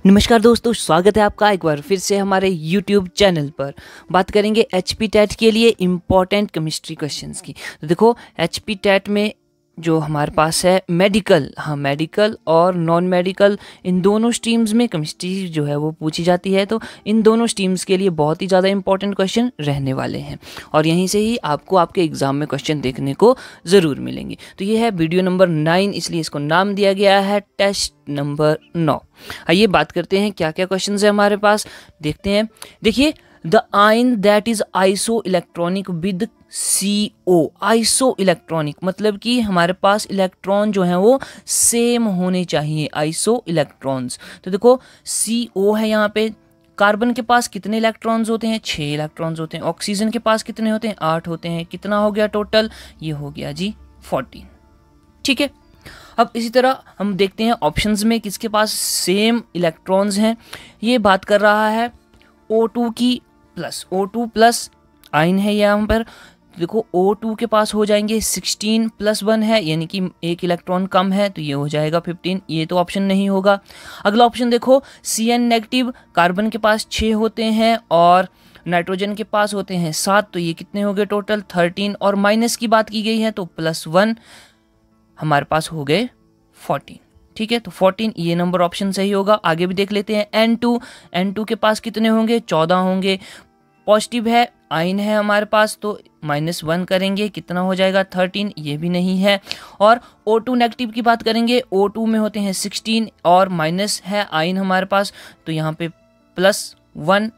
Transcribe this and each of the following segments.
नमस्कार दोस्तों, स्वागत है आपका एक बार फिर से हमारे YouTube चैनल पर। बात करेंगे HP टेट के लिए इम्पॉर्टेंट केमिस्ट्री क्वेश्चंस की। तो देखो HP टेट में जो हमारे पास है मेडिकल और नॉन मेडिकल, इन दोनों स्ट्रीम्स में केमिस्ट्री जो है वो पूछी जाती है। तो इन दोनों स्ट्रीम्स के लिए बहुत ही ज़्यादा इंपॉर्टेंट क्वेश्चन रहने वाले हैं और यहीं से ही आपको आपके एग्ज़ाम में क्वेश्चन देखने को ज़रूर मिलेंगे। तो ये है वीडियो नंबर 9, इसलिए इसको नाम दिया गया है टेस्ट नंबर 9। आइए बात करते हैं क्या क्या क्वेश्चन है हमारे पास, देखते हैं। देखिए, the ion that is iso electronic with CO। Iso electronic मतलब कि हमारे पास इलेक्ट्रॉन जो है वो सेम होने चाहिए, आइसो इलेक्ट्रॉन्स। तो देखो CO है यहाँ पे। कार्बन के पास कितने इलेक्ट्रॉन्स होते हैं? 6 इलेक्ट्रॉन्स होते हैं। ऑक्सीजन के पास कितने होते हैं? 8 होते हैं। कितना हो गया टोटल? ये हो गया जी 14। ठीक है, अब इसी तरह हम देखते हैं ऑप्शंस में किसके पास सेम इलेक्ट्रॉन्स हैं। ये बात कर रहा है O2 की प्लस, O2 प्लस आयन है यहाँ पर। देखो O2 के पास हो जाएंगे 16 + 1 है, यानी कि एक इलेक्ट्रॉन कम है, तो ये हो जाएगा 15। ये तो ऑप्शन नहीं होगा। अगला ऑप्शन देखो, CN नेगेटिव, कार्बन के पास 6 होते हैं और नाइट्रोजन के पास होते हैं 7, तो ये कितने हो गए टोटल? 13। और माइनस की बात की गई है तो +1 हमारे पास हो गए 14। ठीक है, तो 14 ये नंबर ऑप्शन सही होगा। आगे भी देख लेते हैं। N2 के पास कितने होंगे? 14 होंगे। पॉजिटिव है, आयन है हमारे पास, तो -1 करेंगे, कितना हो जाएगा? 13। ये भी नहीं है। और O2 नेगेटिव की बात करेंगे, O2 में होते हैं 16 और माइनस है आयन हमारे पास, तो यहाँ पे +1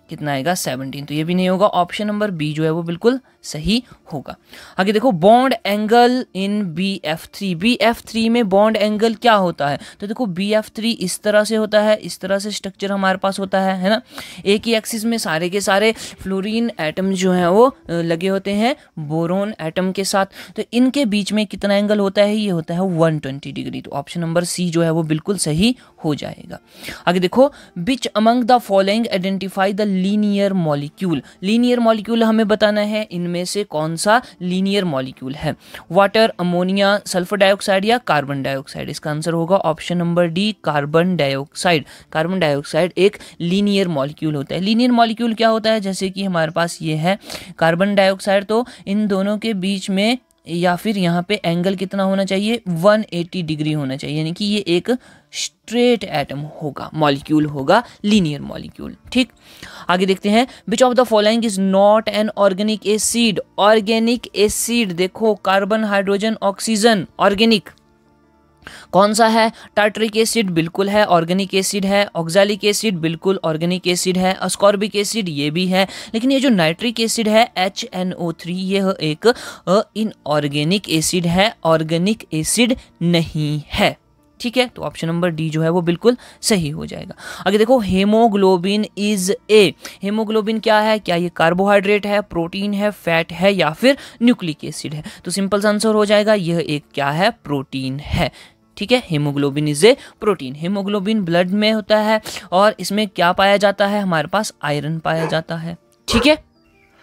कितना आएगा? 17। तो ये भी नहीं होगा। ऑप्शन नंबर बी जो है वो बिल्कुल सही होगा। आगे देखो, बॉन्ड एंगल इन BF3 में बॉन्ड एंगल क्या होता है? तो देखो BF3 इस तरह से होता है, इस तरह से स्ट्रक्चर हमारे पास होता है ना। एक ही एक्सिस में सारे के सारे फ्लोरीन एटम जो हैं वो लगे होते हैं बोरोन एटम के साथ। तो इनके बीच में कितना एंगल होता है? ये होता है 120 डिग्री। तो ऑप्शन नंबर सी जो है वो बिल्कुल सही हो जाएगा। आगे देखो, which among the following identify the linear molecule. Linear molecule हमें बताना है, इनमें से कौन सा लीनियर मॉलिक्यूल है? वाटर, अमोनिया, सल्फर डाइऑक्साइड या कार्बन डाइऑक्साइड? इसका आंसर होगा option number D, carbon dioxide. Carbon dioxide एक लीनियर मॉलिक्यूल होता है। लीनियर मॉलिक्यूल क्या होता है? जैसे कि हमारे पास ये है कार्बन डाइऑक्साइड, तो इन दोनों के बीच में या फिर यहाँ पे एंगल कितना होना चाहिए? 180 डिग्री होना चाहिए, यानी कि ये एक स्ट्रेट एटम होगा, मॉलिक्यूल होगा, लीनियर मॉलिक्यूल। ठीक, आगे देखते हैं। Which of the following is not an organic acid? Organic acid देखो, कार्बन, हाइड्रोजन, ऑक्सीजन, ऑर्गेनिक कौन सा है? टार्टरिक एसिड बिल्कुल है, ऑर्गेनिक एसिड है। ऑक्सैलिक एसिड बिल्कुल ऑर्गेनिक एसिड है। अस्कॉर्बिक एसिड ये भी है। लेकिन ये जो नाइट्रिक एसिड है HNO3, ये एक इनऑर्गेनिक एसिड है, ऑर्गेनिक एसिड नहीं है। ठीक है, तो ऑप्शन नंबर डी जो है वो बिल्कुल सही हो जाएगा। आगे देखो, हेमोग्लोबिन इज ए। हेमोग्लोबिन क्या है? क्या ये कार्बोहाइड्रेट है, प्रोटीन है, फैट है या फिर न्यूक्लिक एसिड है? तो सिंपल आंसर हो जाएगा, यह एक क्या है? प्रोटीन है। ठीक है, haemoglobin is a protein. Haemoglobin blood में होता है और इसमें क्या पाया जाता है? हमारे पास आयरन पाया जाता है। ठीक है,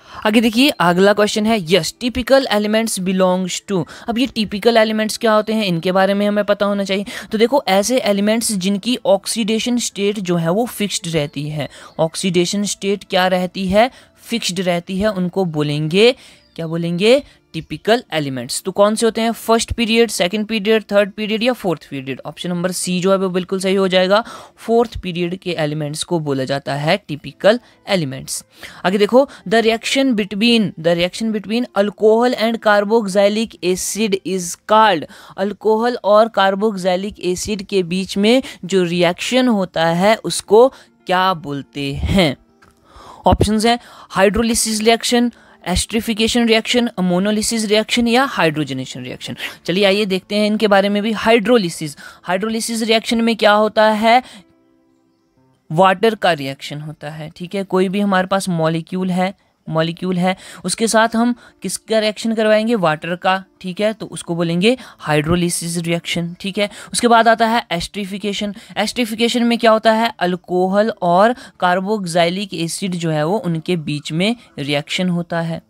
आगे देखिए, अगला क्वेश्चन है, yes typical elements belongs to. अब ये टिपिकल एलिमेंट्स क्या होते हैं, इनके बारे में हमें पता होना चाहिए। तो देखो, ऐसे एलिमेंट्स जिनकी ऑक्सीडेशन स्टेट जो है वो फिक्स्ड रहती है। ऑक्सीडेशन स्टेट क्या रहती है? फिक्स्ड रहती है। उनको बोलेंगे, क्या बोलेंगे? Typical elements. तो कौन से होते हैं? First period, second period, third period या fourth period? Option number C जो है वो बिल्कुल सही हो जाएगा। फोर्थ पीरियड के एलिमेंट्स को बोला जाता है टिपिकल एलिमेंट्स। आगे देखो, the reaction between alcohol and carboxylic acid is called. Alcohol और कार्बोक्सिलिक एसिड के बीच में जो रिएक्शन होता है उसको क्या बोलते हैं? ऑप्शंस हैं hydrolysis reaction, esterification reaction, ammonolysis reaction या हाइड्रोजनेशन रिएक्शन। चलिए आइए देखते हैं इनके बारे में भी। हाइड्रोलिसिस रिएक्शन में क्या होता है? वाटर का रिएक्शन होता है। ठीक है, कोई भी हमारे पास मॉलिक्यूल है उसके साथ हम किसका रिएक्शन करवाएंगे? वाटर का। ठीक है, तो उसको बोलेंगे हाइड्रोलिसिस रिएक्शन। ठीक है, उसके बाद आता है एस्ट्रिफिकेशन। एस्ट्रिफिकेशन में क्या होता है? अल्कोहल और कार्बोक्सिलिक एसिड जो है वो उनके बीच में रिएक्शन होता है।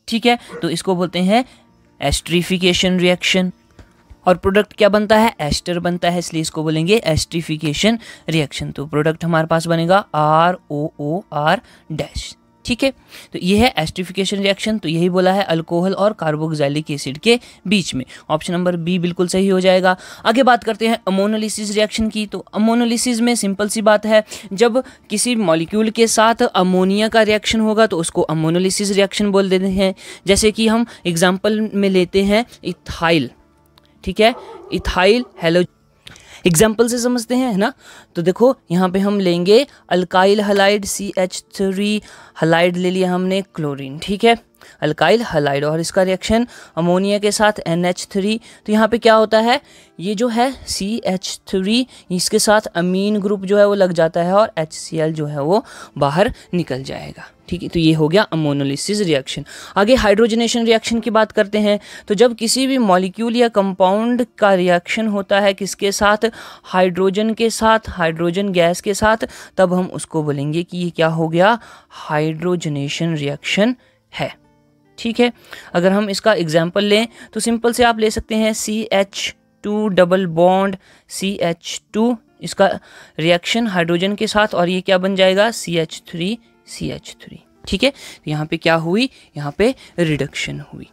ठीक है, तो इसको बोलते हैं एस्ट्रिफिकेशन रिएक्शन। और प्रोडक्ट क्या बनता है, एस्टर बनता है, इसलिए इसको बोलेंगे एस्टरिफिकेशन रिएक्शन। तो प्रोडक्ट हमारे पास बनेगा ROOR डैश। ठीक है, तो ये है एस्टरिफिकेशन रिएक्शन। तो यही बोला है अल्कोहल और कार्बोक्सिलिक एसिड के बीच में। ऑप्शन नंबर बी बिल्कुल सही हो जाएगा। आगे बात करते हैं अमोनोलिसिस रिएक्शन की। तो अमोनोलिसिस में सिंपल सी बात है, जब किसी मॉलिक्यूल के साथ अमोनिया का रिएक्शन होगा तो उसको अमोनोलिसिस रिएक्शन बोल देते हैं। जैसे कि हम एग्जाम्पल में लेते हैं इथाइल, ठीक है, इथाइल हेलो एग्जाम्पल से समझते हैं, है ना। तो देखो यहाँ पे हम लेंगे अल्काइल हलाइड CH3 हलाइड ले लिया हमने क्लोरीन, ठीक है, अल्काइल हलाइड, और इसका रिएक्शन अमोनिया के साथ NH3। तो यहाँ पे क्या होता है, ये जो है CH3 इसके साथ अमीन ग्रुप जो है वो लग जाता है और HCl जो है वो बाहर निकल जाएगा। ठीक है, तो ये हो गया अमोनोलिसिस रिएक्शन। आगे हाइड्रोजनेशन रिएक्शन की बात करते हैं। तो जब किसी भी मॉलिक्यूल या कंपाउंड का रिएक्शन होता है किसके साथ, हाइड्रोजन के साथ, हाइड्रोजन गैस के साथ, तब हम उसको बोलेंगे कि ये क्या हो गया, हाइड्रोजनेशन रिएक्शन है। ठीक है, अगर हम इसका एग्जाम्पल लें तो सिंपल से आप ले सकते हैं CH2 डबल बॉन्ड CH2, इसका रिएक्शन हाइड्रोजन के साथ, और ये क्या बन जाएगा CH3 CH3। ठीक है, तो यहाँ पे क्या हुई, यहाँ पे रिडक्शन हुई।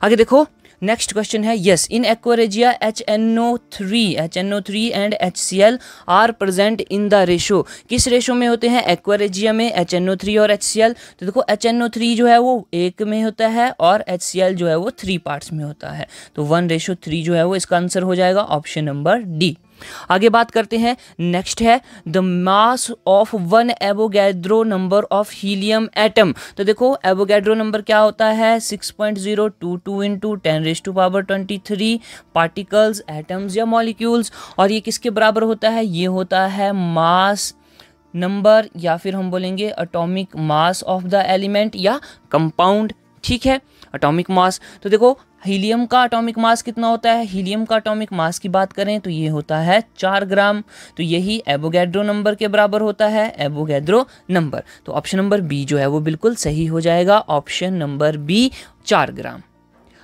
आगे देखो नेक्स्ट क्वेश्चन है, yes in aqua regia HNO3 and HCl are present in the ratio. किस रेशो में होते हैं एक्वारेजिया में, HNO3 और HCl। तो देखो HNO3 जो है वो 1 में होता है और HCl जो है वो 3 पार्ट्स में होता है। तो 1:3 जो है वो इसका आंसर हो जाएगा ऑप्शन नंबर डी। आगे बात करते हैं, नेक्स्ट है the mass of 1 Avogadro number of helium atom. तो देखो एवोगैड्रो नंबर क्या होता है, 6.022 इंटू 10⁻23 पार्टिकल्स, एटम्स या मॉलिक्यूल्स। और ये किसके बराबर होता है, ये होता है मास नंबर, या फिर हम बोलेंगे atomic mass of the element या कंपाउंड। ठीक है, एटॉमिक मास। तो देखो हीलियम का एटॉमिक मास कितना होता है, हीलियम का एटॉमिक मास की बात करें तो ये होता है 4 ग्राम। तो यही एवोगैड्रो नंबर के बराबर होता है, एवोगैड्रो नंबर। तो ऑप्शन नंबर बी जो है वो बिल्कुल सही हो जाएगा, ऑप्शन नंबर बी 4 ग्राम।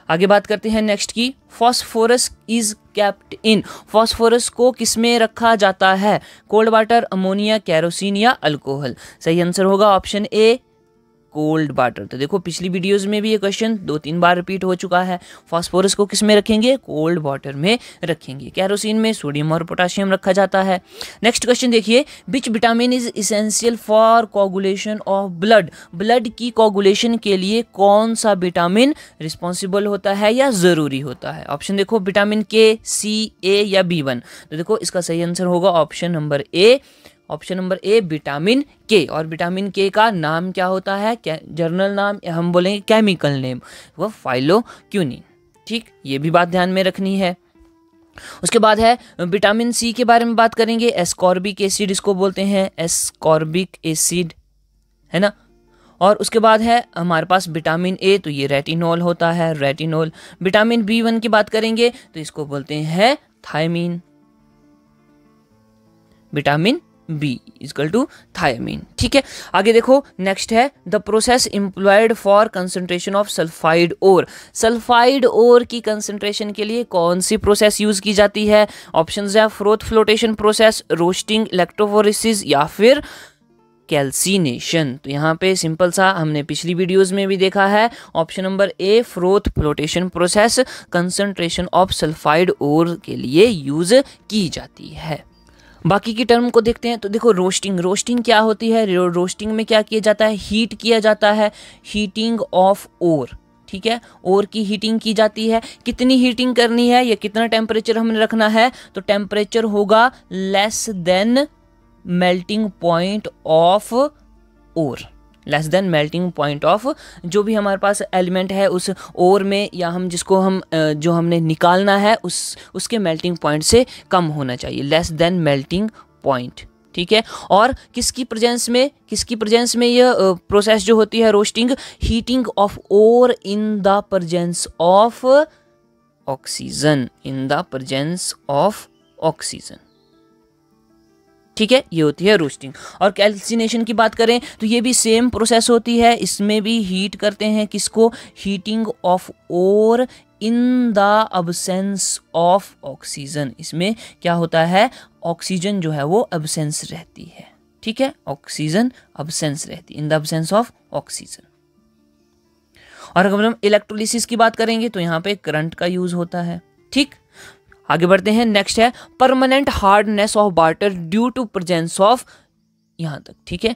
आगे बात करते हैं नेक्स्ट की, phosphorus is kept in. Phosphorus को किसमें रखा जाता है, कोल्ड वाटर, अमोनिया, केरोसिन या अल्कोहल। सही आंसर होगा ऑप्शन ए, कोल्ड वाटर। तो देखो पिछली वीडियोस में भी ये क्वेश्चन 2-3 बार रिपीट हो चुका है। फॉस्फोरस को किस में रखेंगे, कोल्ड वाटर में रखेंगे। कैरोसिन में सोडियम और पोटाशियम रखा जाता है। नेक्स्ट क्वेश्चन देखिए, which vitamin is essential for coagulation of blood. Blood की कोगुलेशन के लिए कौन सा विटामिन रिस्पॉन्सिबल होता है या जरूरी होता है। ऑप्शन देखो विटामिन के, सी, ए या B1। तो देखो इसका सही आंसर होगा option number A, option number A vitamin के। और विटामिन के का नाम क्या होता है, जर्नल नाम या हम बोलेंगे केमिकल नेम, वो फाइलोक्यूनिन। ठीक, ये भी बात ध्यान में रखनी है। उसके बाद है विटामिन सी के बारे में बात करेंगे। एस्कॉर्बिक एसिड इसको बोलते हैं, एस्कॉर्बिक एसिड, है ना। और उसके बाद है हमारे पास विटामिन ए, तो ये रेटिनॉल होता है, रेटिनॉल। विटामिन B1 की बात करेंगे तो इसको बोलते हैं thiamine, vitamin B equal to thiamine. ठीक है, आगे देखो नेक्स्ट है the process employed for concentration of sulphide ore. Sulphide ore की कंसंट्रेशन के लिए कौन सी प्रोसेस यूज की जाती है। ऑप्शंस है froth flotation process, roasting, electrophoresis या फिर कैल्सिनेशन। तो यहाँ पे सिंपल सा हमने पिछली वीडियोस में भी देखा है, option number A froth flotation process concentration of sulphide ore के लिए यूज की जाती है। बाकी की टर्म को देखते हैं। तो देखो रोस्टिंग, रोस्टिंग क्या होती है, रोस्टिंग में क्या किया जाता है, हीट किया जाता है, हीटिंग ऑफ ओर। ठीक है, ओर की हीटिंग की जाती है। कितनी हीटिंग करनी है या कितना टेम्परेचर हमने रखना है, तो टेम्परेचर होगा less than melting point of ore, less than melting point of जो भी हमारे पास एलिमेंट है उस ओर में, या हम जिसको हम जो हमने निकालना है उसके मेल्टिंग पॉइंट से कम होना चाहिए, लेस देन मेल्टिंग पॉइंट। ठीक है, और किसकी प्रेजेंस में यह प्रोसेस जो होती है roasting, heating of ore in the presence of oxygen, in the presence of oxygen. ठीक है, ये होती है रोस्टिंग। और कैल्सिनेशन की बात करें तो ये भी सेम प्रोसेस होती है, इसमें भी हीट करते हैं किसको, heating of ore in the absence of oxygen. इसमें क्या होता है, ऑक्सीजन जो है वो अब्सेंस रहती है, ठीक है, ऑक्सीजन अब्सेंस रहती है, इन द अब्सेंस ऑफ ऑक्सीजन। और अगर हम इलेक्ट्रोलिसिस की बात करेंगे तो यहाँ पे करंट का यूज होता है, ठीक। आगे बढ़ते हैं, नेक्स्ट है permanent hardness of water due to presence of, यहां तक ठीक है।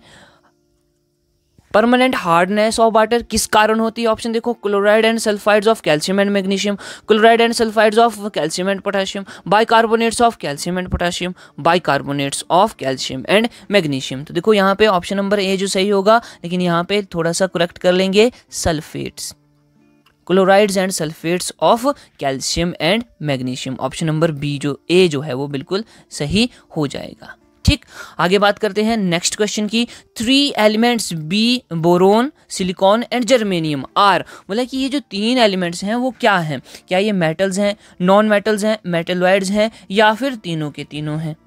परमानेंट हार्डनेस ऑफ वाटर किस कारण होती है, ऑप्शन देखो, chloride and sulphides of calcium and magnesium, chloride and sulphides of calcium and potassium, bicarbonates of calcium and potassium, bicarbonates of calcium and magnesium. तो देखो यहाँ पे ऑप्शन नंबर ए जो सही होगा, लेकिन यहाँ पे थोड़ा सा करेक्ट कर लेंगे, sulphates, chlorides and sulphates of calcium and magnesium. Option number B जो ए जो है वो बिल्कुल सही हो जाएगा, ठीक। आगे बात करते हैं नेक्स्ट क्वेश्चन की। 3 elements B, boron, silicon and germanium are, बोला कि ये जो 3 एलिमेंट्स हैं वो क्या हैं, क्या ये मेटल्स हैं, नॉन मेटल्स हैं, मेटलॉइड्स हैं, या फिर तीनों के तीनों हैं।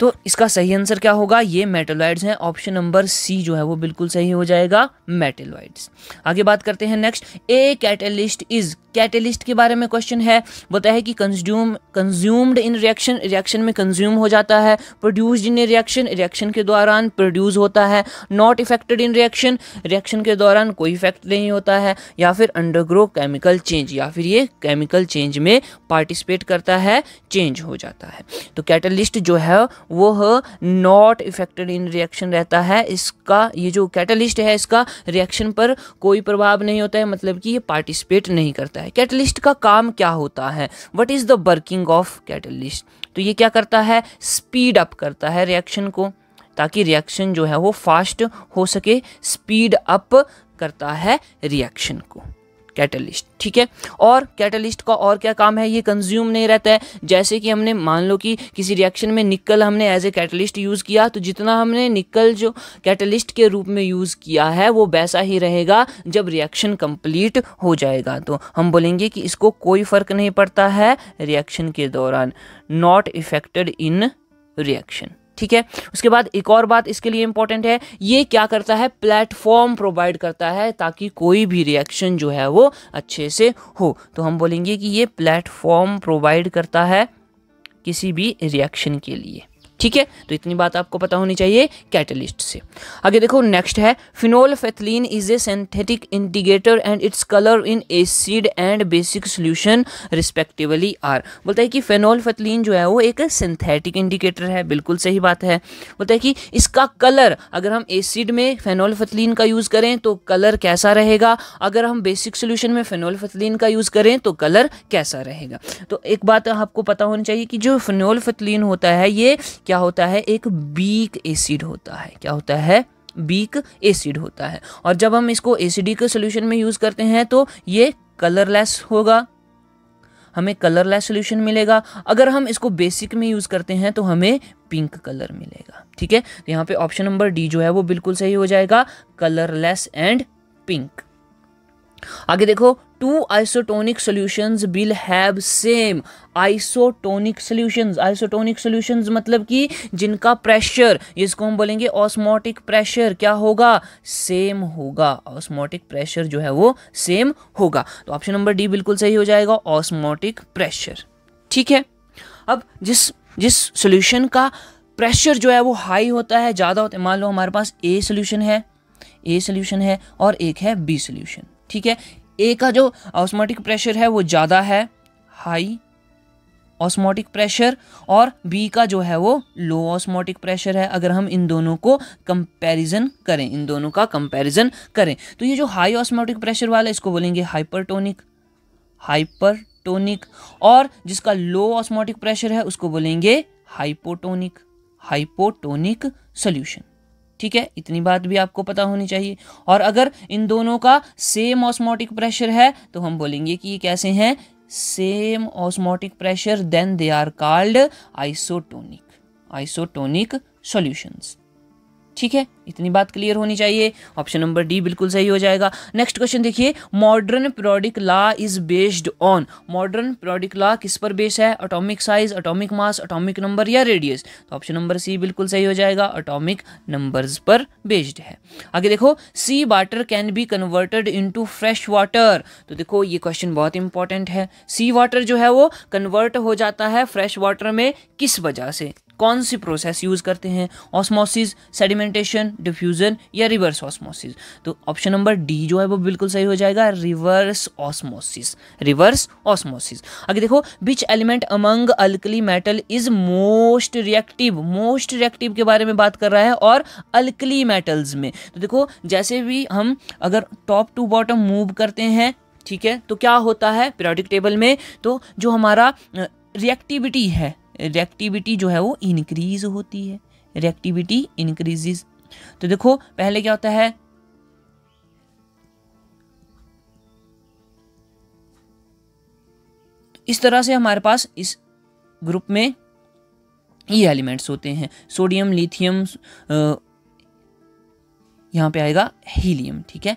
तो इसका सही आंसर क्या होगा, ये मेटलॉइड्स हैं, ऑप्शन नंबर सी जो है वो बिल्कुल सही हो जाएगा, मेटलॉइड्स। आगे बात करते हैं next, a catalyst is, catalyst के बारे में क्वेश्चन है, बोलता है कि कंज्यूम्ड इन रिएक्शन, रिएक्शन में कंज्यूम हो जाता है, प्रोड्यूस्ड इन रिएक्शन, रिएक्शन के दौरान प्रोड्यूस होता है, not affected in reaction, reaction के दौरान कोई इफेक्ट नहीं होता है, या फिर अंडरगो केमिकल चेंज, या फिर ये केमिकल चेंज में पार्टिसिपेट करता है, चेंज हो जाता है। तो कैटलिस्ट जो है वो नॉट इफेक्टेड इन रिएक्शन रहता है, इसका ये जो कैटलिस्ट है इसका रिएक्शन पर कोई प्रभाव नहीं होता है, मतलब कि ये पार्टिसिपेट नहीं करता है। कैटलिस्ट का काम क्या होता है, what is the working of catalyst, तो ये क्या करता है, स्पीड अप करता है रिएक्शन को, ताकि रिएक्शन जो है वो फास्ट हो सके, स्पीड अप करता है रिएक्शन को कैटलिस्ट, ठीक है। और कैटलिस्ट का और क्या काम है, ये कंज्यूम नहीं रहता है। जैसे कि हमने मान लो कि किसी रिएक्शन में निकल हमने एज ए कैटलिस्ट यूज़ किया, तो जितना हमने निकल जो कैटलिस्ट के रूप में यूज़ किया है वो वैसा ही रहेगा जब रिएक्शन कंप्लीट हो जाएगा। तो हम बोलेंगे कि इसको कोई फ़र्क नहीं पड़ता है रिएक्शन के दौरान, नॉट इफेक्टेड इन रिएक्शन, ठीक है। उसके बाद एक और बात इसके लिए इंपॉर्टेंट है, ये क्या करता है, प्लेटफॉर्म प्रोवाइड करता है ताकि कोई भी रिएक्शन जो है वो अच्छे से हो। तो हम बोलेंगे कि ये प्लेटफॉर्म प्रोवाइड करता है किसी भी रिएक्शन के लिए, ठीक है। तो इतनी बात आपको पता होनी चाहिए कैटलिस्ट से। आगे देखो नेक्स्ट है, phenolphthalein is a synthetic indicator and its colour in acid and basic solution respectively are, बोलता है कि फिनोल्फेथलीन जो है वो एक सिंथेटिक इंडिकेटर है, बिल्कुल सही बात है। बोलता है कि इसका कलर, अगर हम एसिड में फिनोल्फेथलीन का यूज़ करें तो कलर कैसा रहेगा, अगर हम बेसिक सोल्यूशन में फिनोल्फेथलीन का यूज़ करें तो कलर कैसा रहेगा। तो एक बात आपको पता होनी चाहिए कि जो फिनोल्फेथलीन होता है ये क्या होता है, एक वीक एसिड होता है, क्या होता है, वीक एसिड होता है। और जब हम इसको एसिडिक सॉल्यूशन में यूज़ करते हैं तो ये कलरलेस होगा, हमें कलरलेस सॉल्यूशन मिलेगा। अगर हम इसको बेसिक में यूज़ करते हैं तो हमें पिंक कलर मिलेगा, ठीक है। तो यहाँ पे ऑप्शन नंबर डी जो है वो बिल्कुल सही हो जाएगा, कलरलेस एंड पिंक। आगे देखो, 2 isotonic solutions will have same, isotonic solutions, isotonic solutions मतलब कि जिनका प्रेशर, इसको हम बोलेंगे ऑस्मोटिक प्रेशर, क्या होगा, सेम होगा, ऑस्मोटिक प्रेशर जो है वो सेम होगा। तो ऑप्शन नंबर डी बिल्कुल सही हो जाएगा, ऑस्मोटिक प्रेशर, ठीक है। अब जिस सॉल्यूशन का प्रेशर जो है वो हाई होता है, ज़्यादा होता है, मान लो हमारे पास ए सॉल्यूशन है और एक है बी सॉल्यूशन, ठीक है। ए का जो ऑस्मोटिक प्रेशर है वो ज़्यादा है, हाई ऑस्मोटिक प्रेशर, और बी का जो है वो लो ऑस्मोटिक प्रेशर है। अगर हम इन दोनों को कंपैरिजन करें, इन दोनों का कंपैरिजन करें, तो ये जो हाई ऑस्मोटिक प्रेशर वाला है इसको बोलेंगे हाइपरटोनिक, और जिसका लो ऑस्मोटिक प्रेशर है उसको बोलेंगे हाइपोटोनिक सॉल्यूशन, ठीक है। इतनी बात भी आपको पता होनी चाहिए। और अगर इन दोनों का सेम ऑस्मोटिक प्रेशर है तो हम बोलेंगे कि ये कैसे हैं, same osmotic pressure, then they are called isotonic solutions, ठीक है, इतनी बात क्लियर होनी चाहिए। ऑप्शन नंबर डी बिल्कुल सही हो जाएगा। नेक्स्ट क्वेश्चन देखिए, modern periodic law is based on, modern periodic law किस पर बेस है? Atomic size, atomic mass, atomic number या रेडियस? तो ऑप्शन नंबर सी बिल्कुल सही हो जाएगा, एटॉमिक नंबर्स पर बेस्ड है। आगे देखो, sea water can be converted into fresh water. तो देखो ये क्वेश्चन बहुत इंपॉर्टेंट है। सी वाटर जो है वो कन्वर्ट हो जाता है फ्रेश वाटर में, किस वजह से? कौन सी प्रोसेस यूज करते हैं? ऑस्मोसिस, सेडिमेंटेशन, डिफ्यूजन या रिवर्स ऑस्मोसिस? तो ऑप्शन नंबर डी जो है वो बिल्कुल सही हो जाएगा, रिवर्स ऑस्मोसिस, रिवर्स ऑस्मोसिस। आगे देखो, which element among alkali metal is most reactive, most reactive के बारे में बात कर रहा है और अल्कली मेटल्स में। तो देखो जैसे भी हम अगर टॉप टू बॉटम मूव करते हैं, ठीक है, तो क्या होता है पीरियोडिक टेबल में? तो जो हमारा रिएक्टिविटी है, रिएक्टिविटी जो है वो इंक्रीज होती है, रिएक्टिविटी इंक्रीजेस। तो देखो पहले क्या होता है, इस तरह से हमारे पास इस ग्रुप में ये एलिमेंट्स होते हैं, सोडियम, लिथियम, यहां पे आएगा हीलियम, ठीक है,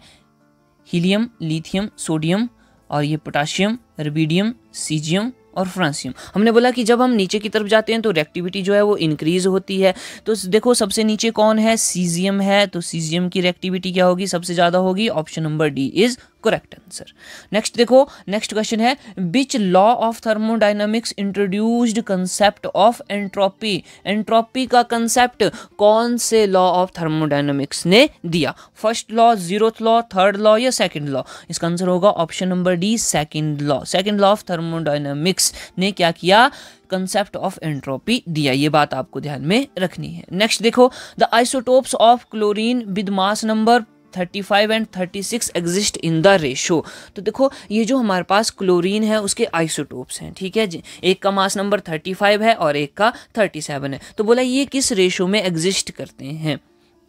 हीलियम, लिथियम, सोडियम और ये पोटाशियम, रुबिडियम, सीजियम और फ्रांसियम। हमने बोला कि जब हम नीचे की तरफ जाते हैं तो रिएक्टिविटी जो है वो इंक्रीज होती है। तो देखो सबसे नीचे कौन है? सीजियम है। तो सीजियम की रिएक्टिविटी क्या होगी? सबसे ज्यादा होगी। Option number D is correct answer. Next देखो, नेक्स्ट क्वेश्चन है, which law of thermodynamics introduced concept of entropy? Entropy का कंसेप्ट कौन से लॉ ऑफ थर्मोडायनामिक्स ने दिया? First law, zeroth law, third law या सेकंड लॉ? इसका आंसर होगा option number D, second law. Second law of thermodynamics ने क्या किया? कंसेप्ट ऑफ एंट्रोपी दिया। ये बात आपको ध्यान में रखनी है। नेक्स्ट देखो, the isotopes of chlorine with mass number 35 and 36 exist in the ratio. तो देखो ये जो हमारे पास क्लोरीन है उसके आइसोटोप्स हैं, ठीक है जी। एक का मास नंबर 35 है और एक का 37 है। तो बोला ये किस रेशो में एग्जिस्ट करते हैं,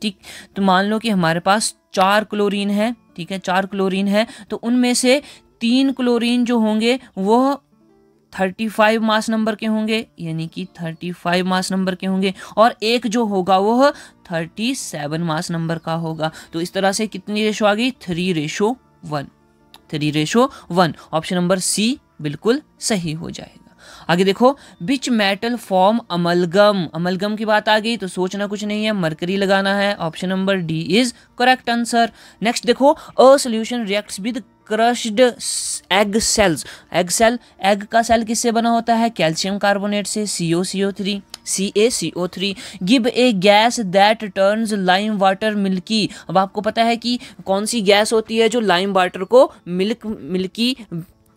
ठीक। तो मान लो कि हमारे पास 4 क्लोरीन है, ठीक है, 4 क्लोरीन है, तो उनमें से 3 क्लोरीन जो होंगे वो 35 मास नंबर के होंगे, यानी कि 35 मास नंबर के होंगे, और एक जो होगा वो 37 मास नंबर का होगा। तो इस तरह से कितनी रेशो आ गई? 3:1, 3:1। ऑप्शन नंबर सी बिल्कुल सही हो जाएगा। आगे देखो, which metal form amalgam? Amalgam की बात आ गई तो सोचना कुछ नहीं है, मरकरी लगाना है। Option number D is correct answer. Next देखो, a solution reacts with crushed egg shells. Egg shell, egg का सेल किससे बना होता है? कैल्शियम कार्बोनेट से, CaCO3, CaCO3। Give a gas that turns lime water milky. अब आपको पता है कि कौन सी गैस होती है जो लाइम वाटर को मिल्की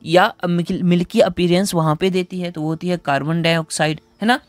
या मिल्की अपीयरेंस वहां पे देती है? तो वो होती है कार्बन डाइऑक्साइड, है ना।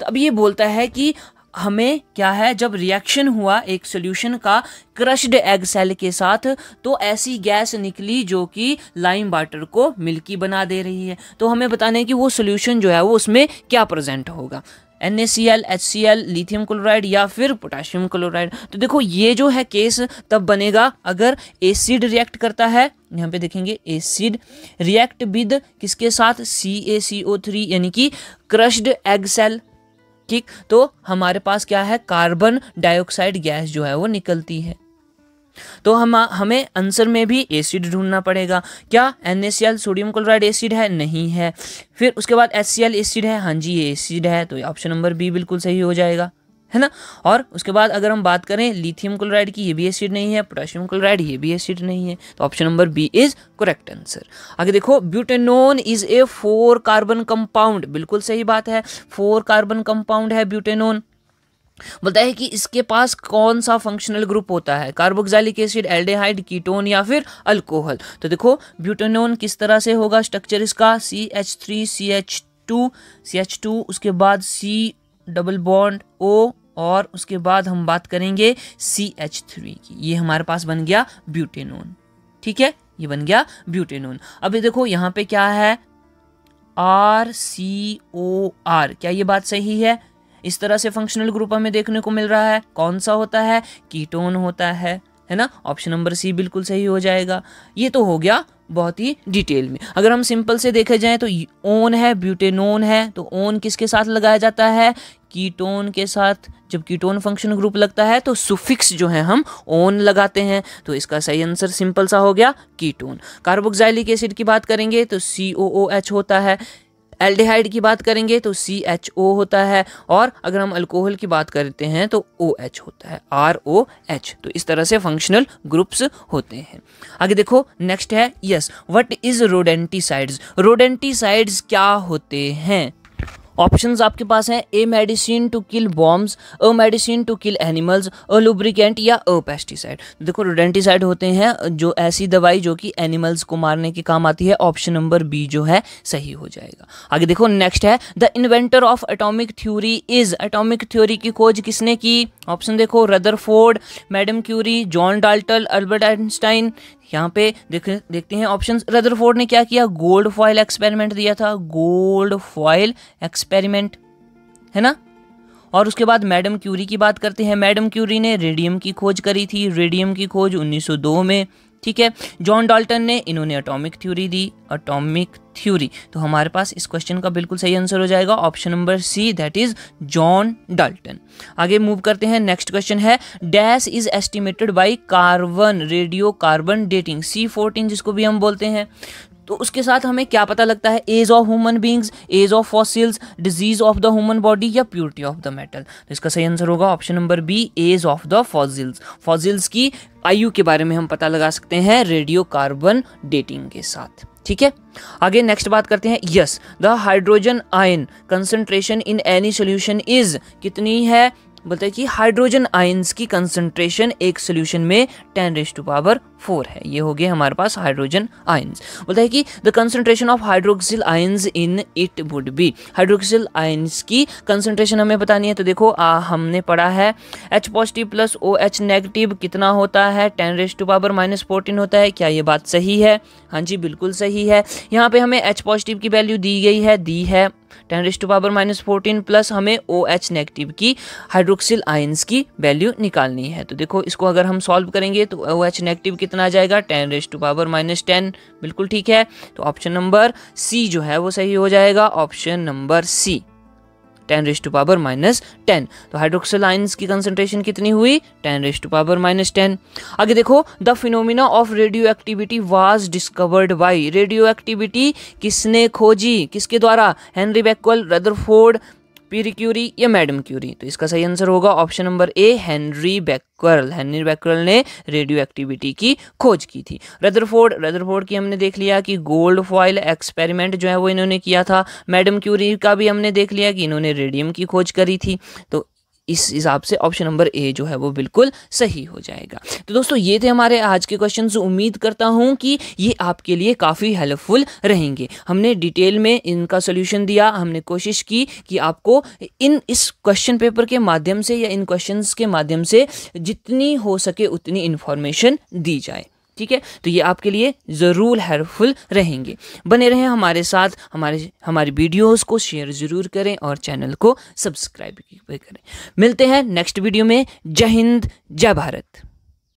तो अब ये बोलता है कि हमें क्या है, जब रिएक्शन हुआ एक सॉल्यूशन का क्रश्ड एग सेल के साथ तो ऐसी गैस निकली जो कि लाइम वाटर को मिल्की बना दे रही है। तो हमें बताना है कि वो सॉल्यूशन जो है वो उसमें क्या प्रेजेंट होगा, NaCl, HCl, लिथियम क्लोराइड या फिर पोटाशियम क्लोराइड। तो देखो ये जो है केस तब बनेगा अगर एसिड रिएक्ट करता है, यहाँ पे देखेंगे एसिड रिएक्ट विद किसके साथ? CaCO3, यानी कि क्रश्ड एग सेल, ठीक। तो हमारे पास क्या है? कार्बन डाइऑक्साइड गैस जो है वो निकलती है। तो हमें आंसर में भी एसिड ढूंढना पड़ेगा। क्या NaCl सोडियम क्लोराइड एसिड है? नहीं है। फिर उसके बाद HCl एसिड है? हाँ जी ये एसिड है। तो ऑप्शन नंबर बी बिल्कुल सही हो जाएगा, है ना। और उसके बाद अगर हम बात करें लिथियम क्लोराइड की, ये भी एसिड नहीं है। पोटेशियम क्लोराइड, ये भी एसिड नहीं है। तो option number B is correct answer. आगे देखो, butanone is a 4 carbon compound. बिल्कुल सही बात है, 4 कार्बन कंपाउंड है ब्यूटेनोन। बोलता है कि इसके पास कौन सा फंक्शनल ग्रुप होता है? कार्बोक्सिलिक एसिड, एल्डेहाइड, कीटोन या फिर अल्कोहल? तो देखो ब्यूटेनोन किस तरह से होगा स्ट्रक्चर इसका? CH3 CH2, उसके बाद C डबल बॉन्ड O, और उसके बाद हम बात करेंगे CH3 की। ये हमारे पास बन गया ब्यूटेनोन, ठीक है, ये बन गया ब्यूटेनोन। अभी देखो यहाँ पे क्या है? RCOR। क्या ये बात सही है? इस तरह से फंक्शनल ग्रुप हमें देखने को मिल रहा है। कौन सा होता है? कीटोन होता है ना। ऑप्शन नंबर सी बिल्कुल सही हो जाएगा। ये तो हो गया बहुत ही डिटेल में। अगर हम सिंपल से देखे जाएं तो ओन है, ब्यूटेनोन है, तो ओन किसके साथ लगाया जाता है, कीटोन के साथ। जब कीटोन फंक्शन ग्रुप लगता है तो सुफिक्स जो है हम ओन लगाते हैं, तो इसका सही आंसर सिंपल सा हो गया कीटोन। कार्बोक्सिलिक एसिड की बात करेंगे तो COOH होता है, एल्डिहाइड की बात करेंगे तो CHO होता है, और अगर हम अल्कोहल की बात करते हैं तो OH होता है, ROH। तो इस तरह से फंक्शनल ग्रुप्स होते हैं। आगे देखो नेक्स्ट है yes, what is rodenticides. Rodenticides क्या होते हैं? ऑप्शंस आपके पास हैं, a medicine to kill bombs, a medicine to kill animals, a lubricant या अ पेस्टिसाइड। देखो रोडेंटिसाइड होते हैं जो ऐसी दवाई जो कि एनिमल्स को मारने के काम आती है। ऑप्शन नंबर बी जो है सही हो जाएगा। आगे देखो नेक्स्ट है, the inventor of atomic theory is. Atomic theory की खोज किसने की? ऑप्शन देखो, Rutherford, madam Curie, John Dalton, Albert Einstein. यहाँ पे देखते हैं ऑप्शंस। रदरफोर्ड ने क्या किया? गोल्ड फॉयल एक्सपेरिमेंट दिया था, गोल्ड फॉयल एक्सपेरिमेंट, है ना। और उसके बाद मैडम क्यूरी की बात करते हैं। मैडम क्यूरी ने रेडियम की खोज करी थी, रेडियम की खोज 1902 में, ठीक है। जॉन डाल्टन ने, इन्होंने एटॉमिक थ्योरी दी, एटॉमिक थ्योरी। तो हमारे पास इस क्वेश्चन का बिल्कुल सही आंसर हो जाएगा option number C, that is John Dalton. आगे मूव करते हैं। नेक्स्ट क्वेश्चन है, dash is estimated by carbon radio carbon dating, C14 जिसको भी हम बोलते हैं। तो उसके साथ हमें क्या पता लगता है? Age of human beings, age of fossils, disease of the human body या प्योरिटी ऑफ द मेटल। तो इसका सही आंसर होगा option number B, age of the fossils. Fossils की आयु के बारे में हम पता लगा सकते हैं रेडियो कार्बन डेटिंग के साथ, ठीक है। आगे नेक्स्ट बात करते हैं, yes the hydrogen ion concentration in any solution is. कितनी है? बोलते हैं कि हाइड्रोजन आयंस की कंसंट्रेशन एक सोल्यूशन में 10⁴ है। ये हो गए हमारे पास हाइड्रोजन आयंस। बोलता है कि the concentration of hydroxyl ions in it would be. Hydroxyl ions की कंसंट्रेशन हमें बतानी है। तो देखो हमने पढ़ा है H positive plus OH negative कितना होता है? 10⁻14 होता है। क्या ये बात सही है? हाँ जी, बिल्कुल सही है। यहाँ पे हमें H पॉजिटिव की वैल्यू दी गई है, 10⁻14 प्लस हमें OH नेगेटिव की हाइड्रोक्सिल आयंस की वैल्यू निकालनी है। तो देखो इसको अगर हम सॉल्व करेंगे तो OH नेगेटिव कितना आ जाएगा? 10⁻⁻10। बिल्कुल ठीक है। तो ऑप्शन नंबर सी जो है वो सही हो जाएगा, ऑप्शन नंबर सी, 10⁻⁻10। तो हाइड्रोक्सिल आयंस की कंसंट्रेशन कितनी हुई? 10⁻⁻10। आगे देखो, the phenomena of radioactivity was discovered by. Radioactivity किसने खोजी? किसके द्वारा? Henri Becquerel, Rutherford, Pierre Curie या मैडम क्यूरी। तो इसका सही आंसर होगा option number A, Henri Becquerel. Henri Becquerel ने रेडियो एक्टिविटी की खोज की थी। रदरफोर्ड की हमने देख लिया कि गोल्ड फॉयल एक्सपेरिमेंट जो है वो इन्होंने किया था। मैडम क्यूरी का भी हमने देख लिया कि इन्होंने रेडियम की खोज करी थी। तो इस हिसाब से ऑप्शन नंबर ए जो है वो बिल्कुल सही हो जाएगा। तो दोस्तों ये थे हमारे आज के क्वेश्चंस। उम्मीद करता हूँ कि ये आपके लिए काफ़ी हेल्पफुल रहेंगे। हमने डिटेल में इनका सोल्यूशन दिया, हमने कोशिश की कि आपको इस क्वेश्चन पेपर के माध्यम से या इन क्वेश्चंस के माध्यम से जितनी हो सके उतनी इन्फॉर्मेशन दी जाए, ठीक है। तो ये आपके लिए ज़रूर हेल्पफुल रहेंगे। बने रहें हमारे साथ, हमारी वीडियोस को शेयर ज़रूर करें और चैनल को सब्सक्राइब भी करें। मिलते हैं नेक्स्ट वीडियो में। जय हिंद, जय भारत।